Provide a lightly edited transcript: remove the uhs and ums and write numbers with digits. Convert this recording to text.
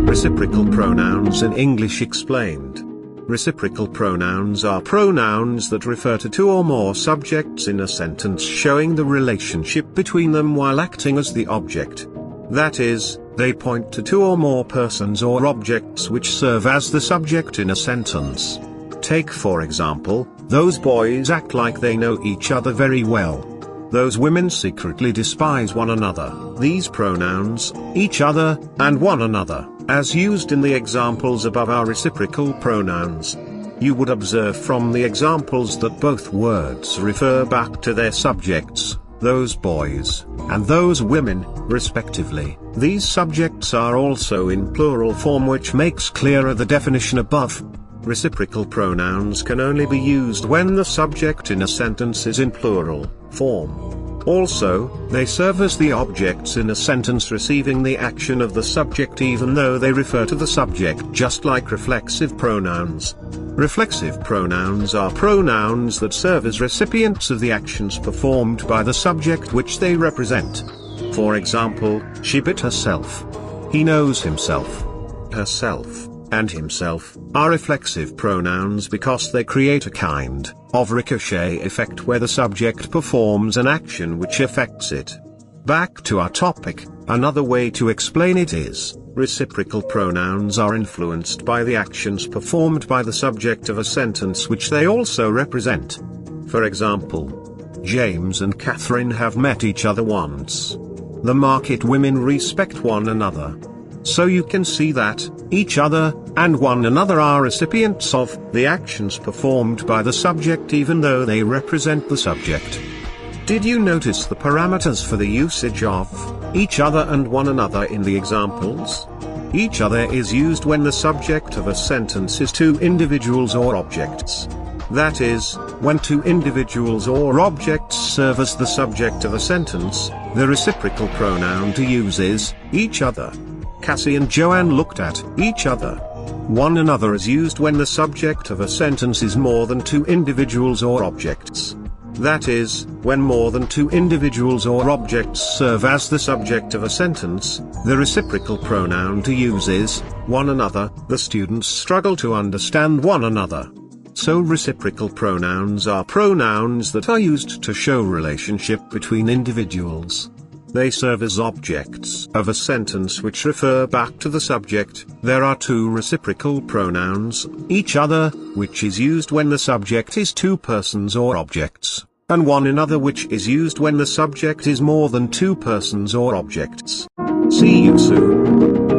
Reciprocal pronouns in English explained. Reciprocal pronouns are pronouns that refer to two or more subjects in a sentence, showing the relationship between them while acting as the object. That is, they point to two or more persons or objects which serve as the subject in a sentence. Take for example, those boys act like they know each other very well. Those women secretly despise one another. These pronouns, each other, and one another, as used in the examples above, are reciprocal pronouns. You would observe from the examples that both words refer back to their subjects, those boys, and those women, respectively. These subjects are also in plural form, which makes clearer the definition above. Reciprocal pronouns can only be used when the subject in a sentence is in plural form. Also, they serve as the objects in a sentence receiving the action of the subject even though they refer to the subject, just like reflexive pronouns. Reflexive pronouns are pronouns that serve as recipients of the actions performed by the subject which they represent. For example, she bit herself. He knows himself. Herself and himself are reflexive pronouns because they create a kind of ricochet effect where the subject performs an action which affects it. Back to our topic, another way to explain it is, reciprocal pronouns are influenced by the actions performed by the subject of a sentence which they also represent. For example, James and Catherine have met each other once. The market women respect one another. So you can see that, each other, and one another are recipients of the actions performed by the subject even though they represent the subject. Did you notice the parameters for the usage of each other and one another in the examples? Each other is used when the subject of a sentence is two individuals or objects. That is, when two individuals or objects serve as the subject of a sentence, the reciprocal pronoun to use is each other. Cassie and Joanne looked at each other. One another is used when the subject of a sentence is more than two individuals or objects. That is, when more than two individuals or objects serve as the subject of a sentence, the reciprocal pronoun to use is one another. The students struggle to understand one another. So reciprocal pronouns are pronouns that are used to show relationship between individuals. They serve as objects of a sentence which refer back to the subject. There are two reciprocal pronouns, each other, which is used when the subject is two persons or objects, and one another, which is used when the subject is more than two persons or objects. See you soon.